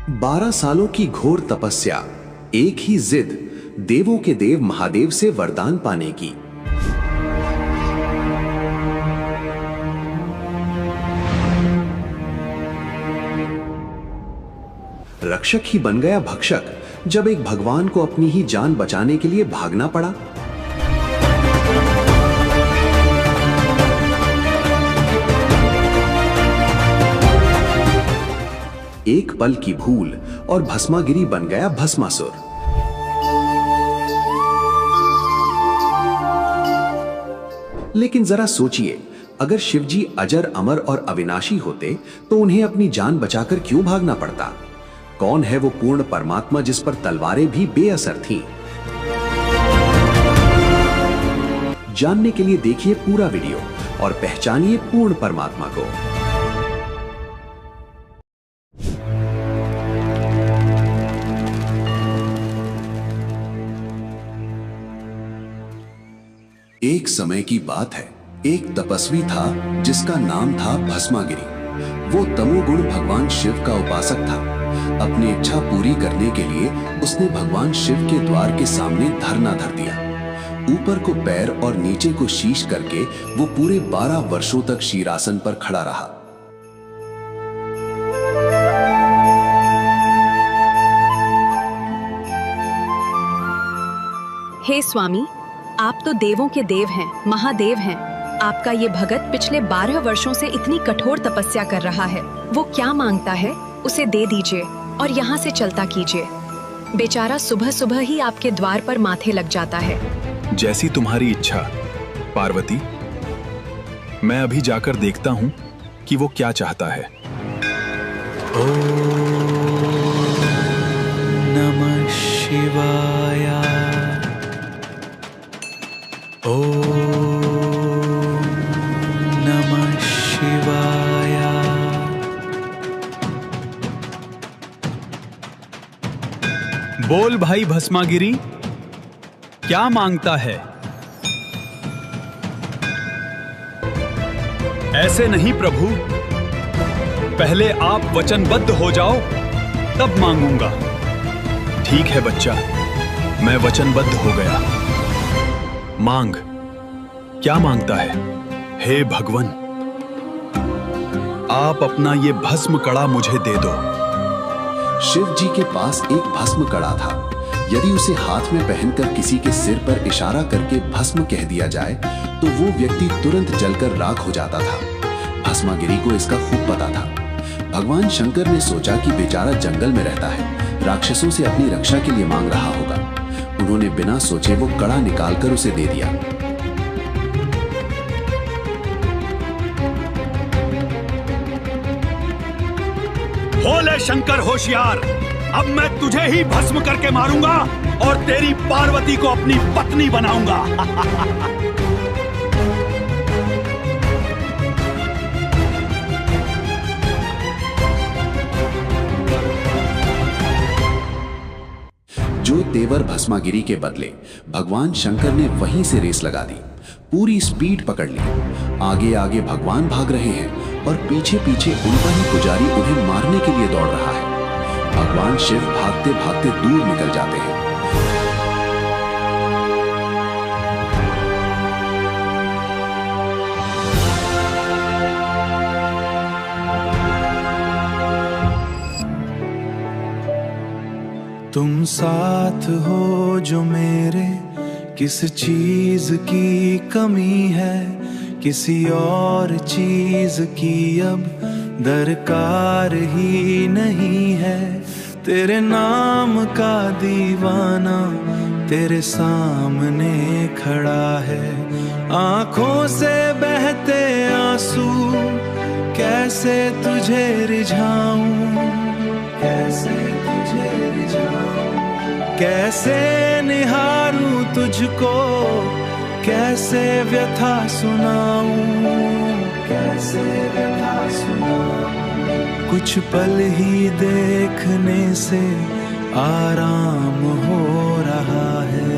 12 सालों की घोर तपस्या, एक ही जिद, देवों के देव महादेव से वरदान पाने की। रक्षक ही बन गया भक्षक जब एक भगवान को अपनी ही जान बचाने के लिए भागना पड़ा। एक पल की भूल और भस्मागिरी बन गया भस्मासुर। लेकिन जरा सोचिए, अगर शिवजी अजर अमर और अविनाशी होते तो उन्हें अपनी जान बचाकर क्यों भागना पड़ता? कौन है वो पूर्ण परमात्मा जिस पर तलवारें भी बेअसर थीं? जानने के लिए देखिए पूरा वीडियो और पहचानिए पूर्ण परमात्मा को। एक समय की बात है, एक तपस्वी था जिसका नाम था भस्मागिरी। वो तमोगुण भगवान शिव का उपासक था। अपनी इच्छा पूरी करने के लिए उसने भगवान शिव के द्वार के सामने धरना धर दिया। ऊपर को पैर और नीचे को शीश करके वो पूरे 12 वर्षों तक शीरासन पर खड़ा रहा। हे स्वामी, आप तो देवों के देव हैं, महादेव हैं। आपका ये भगत पिछले 12 वर्षों से इतनी कठोर तपस्या कर रहा है। वो क्या मांगता है उसे दे दीजिए और यहाँ से चलता कीजिए। बेचारा सुबह सुबह ही आपके द्वार पर माथे लग जाता है। जैसी तुम्हारी इच्छा पार्वती। मैं अभी जाकर देखता हूँ कि वो क्या चाहता है। ओम नमः शिवाय। ओम नमः शिवाय। बोल भाई भस्मागिरी, क्या मांगता है? ऐसे नहीं प्रभु, पहले आप वचनबद्ध हो जाओ तब मांगूंगा। ठीक है बच्चा, मैं वचनबद्ध हो गया। मांग, क्या मांगता है? हे भगवन, आप अपना ये भस्म कड़ा मुझे दे दो। शिव जी के पास एक भस्म कड़ा था। यदि उसे हाथ में पहनकर किसी के सिर पर इशारा करके भस्म कह दिया जाए तो वो व्यक्ति तुरंत जलकर राख हो जाता था। भस्मागिरी को इसका खूब पता था। भगवान शंकर ने सोचा कि बेचारा जंगल में रहता है, राक्षसों से अपनी रक्षा के लिए मांग रहा होगा। उन्होंने बिना सोचे वो कड़ा निकालकर उसे दे दिया। भोले शंकर होशियार, अब मैं तुझे ही भस्म करके मारूंगा और तेरी पार्वती को अपनी पत्नी बनाऊंगा। जो तेवर भस्मागिरी के बदले भगवान शंकर ने वहीं से रेस लगा दी। पूरी स्पीड पकड़ ली। आगे आगे भगवान भाग रहे हैं और पीछे पीछे उनका ही पुजारी उन्हें मारने के लिए दौड़ रहा है। भगवान शिव भागते भागते दूर निकल जाते हैं। तुम साथ हो जो मेरे, किस चीज की कमी है? किसी और चीज की अब दरकार ही नहीं है। तेरे नाम का दीवाना तेरे सामने खड़ा है। आंखों से बहते आंसू कैसे तुझे रिझाऊं? कैसे तुझे रिझाऊं? कैसे निहारूं तुझको? कैसे व्यथा सुनाऊं? कैसे व्यथा सुनाऊं? कुछ पल ही देखने से आराम हो रहा है।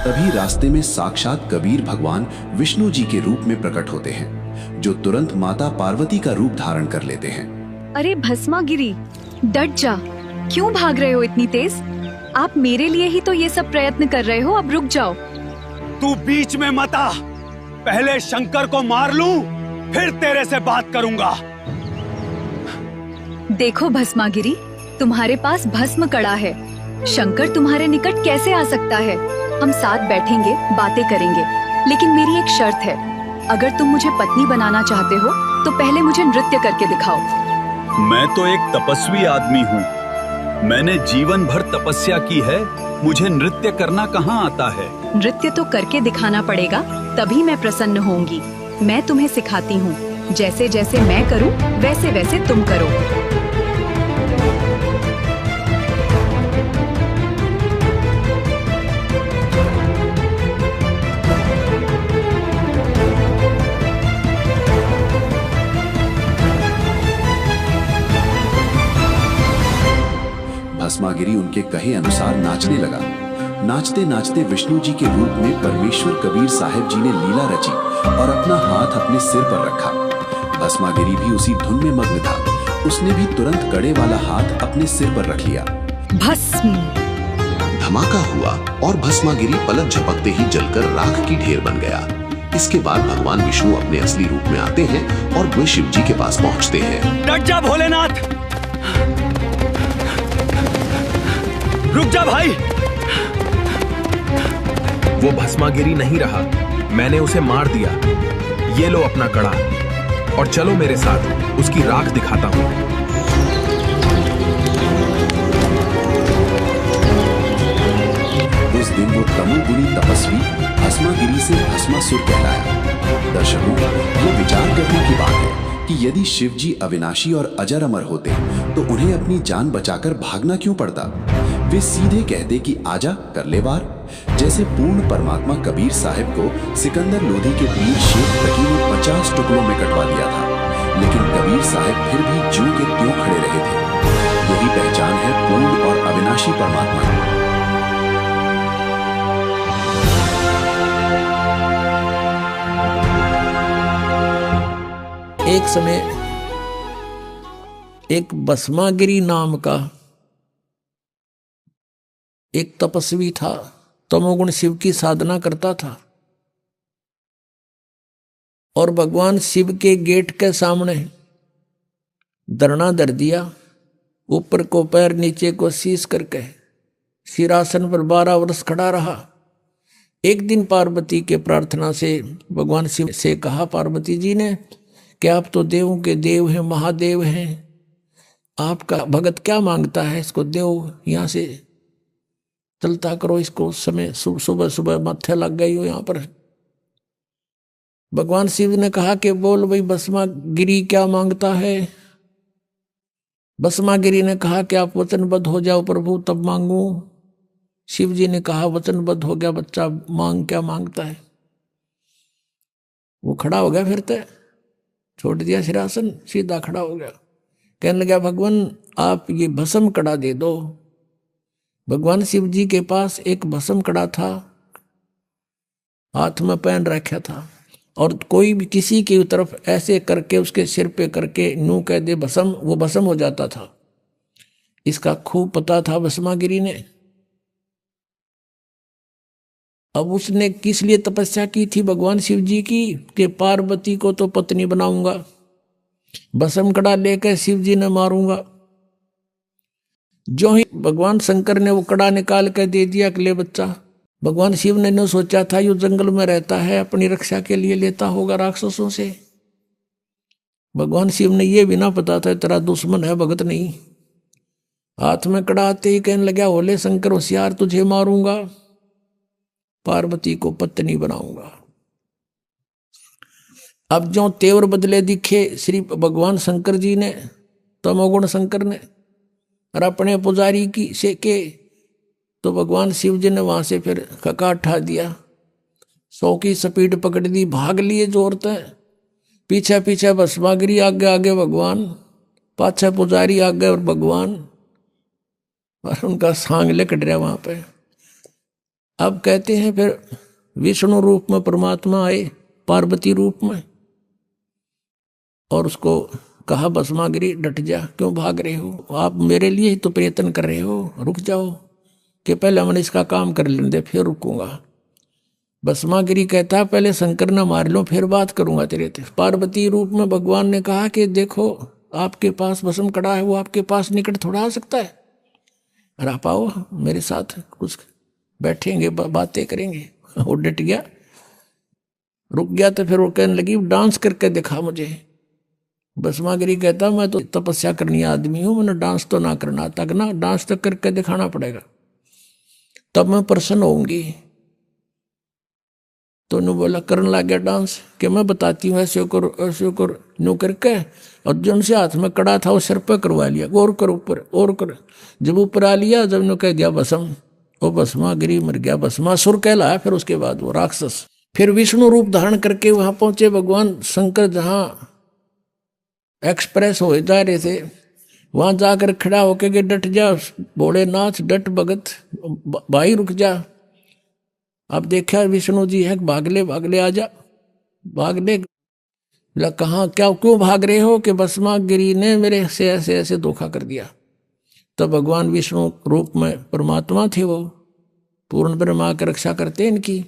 तभी रास्ते में साक्षात कबीर भगवान विष्णु जी के रूप में प्रकट होते हैं, जो तुरंत माता पार्वती का रूप धारण कर लेते हैं। अरे भस्मागिरी, डट जा। क्यों भाग रहे हो इतनी तेज? आप मेरे लिए ही तो ये सब प्रयत्न कर रहे हो, अब रुक जाओ। तू बीच में मत आ। पहले शंकर को मार लूं, फिर तेरे से बात करूंगा। देखो भस्मागिरी, तुम्हारे पास भस्म कड़ा है। शंकर तुम्हारे निकट कैसे आ सकता है? हम साथ बैठेंगे, बातें करेंगे, लेकिन मेरी एक शर्त है। अगर तुम मुझे पत्नी बनाना चाहते हो तो पहले मुझे नृत्य करके दिखाओ। मैं तो एक तपस्वी आदमी हूँ। मैंने जीवन भर तपस्या की है। मुझे नृत्य करना कहाँ आता है? नृत्य तो करके दिखाना पड़ेगा, तभी मैं प्रसन्न होंगी। मैं तुम्हें सिखाती हूँ। जैसे जैसे मैं करूँ वैसे वैसे तुम करो। भस्मागिरी उनके कहे अनुसार नाचने लगा। नाचते नाचते विष्णु जी के रूप में परमेश्वर कबीर साहब जी ने लीला रची और अपना हाथ अपने सिर पर रखा। भस्मागिरी भी उसी धुन में मग्न था। उसने भी तुरंत कड़े वाला हाथ अपने सिर पर रख लिया। भस्म। धमाका हुआ और भस्मागिरी पलक झपकते ही जलकर राख की ढेर बन गया। इसके बाद भगवान विष्णु अपने असली रूप में आते हैं और वे शिव जी के पास पहुंचते हैं। डट जा भोलेनाथ, रुक जा भाई। वो भस्मागिरी नहीं रहा, मैंने उसे मार दिया। ये लो अपना कड़ा और चलो मेरे साथ, उसकी राख दिखाता हूं। उस दिन वो तमोगुणी तपस्वी भस्मागिरी से भस्मासुर कहलाया। दर्शकों, ये विचार करने की बात है कि यदि शिव जी अविनाशी और अजर अमर होते तो उन्हें अपनी जान बचाकर भागना क्यों पड़ता? वे सीधे कहते कि आजा कर ले वार। जैसे पूर्ण परमात्मा कबीर साहब को सिकंदर लोधी के वीर शेख तकी ने 50 टुकड़ों में कटवा दिया था, लेकिन कबीर साहब फिर भी ज्यों के त्यों खड़े रहे थे। यही पहचान है पूर्ण और अविनाशी परमात्मा की। एक समय एक भस्मागिरी नाम का एक तपस्वी था। तमोगुण शिव की साधना करता था और भगवान शिव के गेट के सामने धरना धर दिया। ऊपर को पैर, नीचे को शीश करके सिरासन पर 12 वर्ष खड़ा रहा। एक दिन पार्वती के प्रार्थना से भगवान शिव से कहा पार्वती जी ने कि आप तो देवों के देव हैं, महादेव हैं, आपका भगत क्या मांगता है? इसको देव यहाँ से चलता करो, इसको समय सुबह सुबह माथे लग गई हो यहाँ पर। भगवान शिव ने कहा कि बोल भाई भस्मागिरी क्या मांगता है? भस्मागिरी ने कहा कि आप वचनबद्ध हो जाओ प्रभु, तब मांगू। शिव जी ने कहा वचनबद्ध हो गया बच्चा, मांग क्या मांगता है? वो खड़ा हो गया, फिर तो छोड़ दिया सिरासन, सीधा खड़ा हो गया। कहने लगा भगवान आप ये भस्म कड़ा दे दो। भगवान शिव जी के पास एक भस्म कड़ा था, हाथ में पहन रखा था, और कोई भी किसी की तरफ ऐसे करके उसके सिर पे करके नू कह दे भस्म, वो भस्म हो जाता था। इसका खूब पता था भस्मागिरी ने। अब उसने किस लिए तपस्या की थी भगवान शिव जी की कि पार्वती को तो पत्नी बनाऊंगा, भस्म कड़ा लेकर शिव जी ने मारूंगा। जो ही भगवान शंकर ने वो कड़ा निकाल कर दे दिया कि ले बच्चा। भगवान शिव ने न सोचा था यू जंगल में रहता है, अपनी रक्षा के लिए लेता होगा राक्षसों से। भगवान शिव ने ये भी ना पता था तेरा दुश्मन है, भगत नहीं। हाथ में कड़ा आते ही कहने लगा होले शंकर होशियार, तुझे मारूंगा, पार्वती को पत्नी बनाऊंगा। अब जो तेवर बदले दिखे श्री भगवान शंकर जी ने, तमोगुण शंकर ने, और अपने पुजारी की से के, तो भगवान शिव जी ने वहां से फिर खका उठा दिया। 100 की स्पीड पकड़ दी, भाग लिए जोर से। पीछे पीछे भस्मागिरी, आगे आगे भगवान, पाछे पुजारी, आगे और भगवान, और उनका सांग लिकट रहा वहां पे। अब कहते हैं फिर विष्णु रूप में परमात्मा आए, पार्वती रूप में, और उसको कहा भस्मागिरी डट जा, क्यों भाग रहे हो? आप मेरे लिए ही तो प्रयत्न कर रहे हो, रुक जाओ कि पहले हमने इसका काम कर लेंगे फिर रुकूंगा। भस्मागिरी कहता पहले शंकर न मार लो फिर बात करूंगा तेरे से। पार्वती रूप में भगवान ने कहा कि देखो आपके पास भस्म कड़ा है, वो आपके पास निकट थोड़ा आ सकता है, और आप आओ मेरे साथ कुछ बैठेंगे बातें करेंगे। वो डट गया, रुक गया। तो फिर वो कहने लगी डांस करके दिखा मुझे। भस्मागिरी कहता मैं तो तपस्या करनी आदमी हूं, मैंने डांस तो ना करना तक ना, डांस तो करके दिखाना पड़ेगा तब मैं प्रसन्न होंगी। तो उन्होंने बोला करने लग गया डांस कि मैं बताती हूँ ऐसे कर नो करके, और जो उनसे हाथ में कड़ा था वो सिर पर करवा लिया, और कर ऊपर और कर। जब ऊपर आ लिया, जब ने कह दिया भस्म, वो भस्मागिरी मर गया, भस्मासुर कहलाया। फिर उसके बाद वो राक्षस। फिर विष्णु रूप धारण करके वहां पहुंचे भगवान शंकर, जहां एक्सप्रेस हो जा रहे थे, वहां जाकर खड़ा होके के डट जा भोलेनाथ, डट भगत भाई रुक जा। अब देखा विष्णु जी है, भागले आ जा, भागले। कहाँ क्या क्यों भाग रहे हो? कि भस्मागिरी ने मेरे से ऐसे ऐसे धोखा कर दिया। तो भगवान विष्णु रूप में परमात्मा थे, वो पूर्ण ब्रह्मा की रक्षा करते इनकी।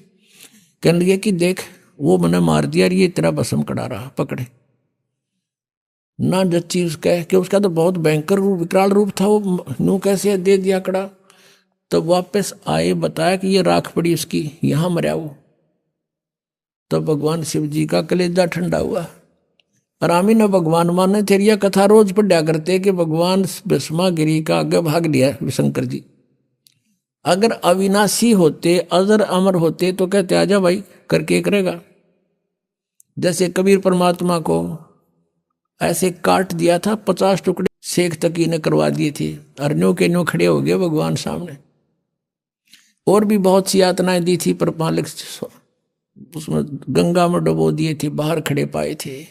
कहने लगे कि देख वो मैंने मार दिया, ये तेरा भस्म कड़ा रहा, पकड़े ना जच्ची उसका, कि उसका तो बहुत भयंकर रूप विकराल रूप था, वो नू कैसे दे दिया कड़ा। तो वापस आए, बताया कि ये राख पड़ी उसकी, यहां मरा वो। तो भगवान शिव जी का कलेजा ठंडा हुआ। रामी ने भगवान माने थे, यह कथा रोज पढ़ा करते कि भगवान भस्मागिरी का आगे भाग लिया शंकर जी। अगर अविनाशी होते, अजर अमर होते तो कहते आजा भाई, करके करेगा। जैसे कबीर परमात्मा को ऐसे काट दिया था, 50 टुकड़े शेख तकी ने करवा दिए थे, अरण्यों के न्यों खड़े हो गए भगवान सामने। और भी बहुत सी यातनाएं दी थी, पर मालिक उसमें गंगा में डुबो दिए थे, बाहर खड़े पाए थे।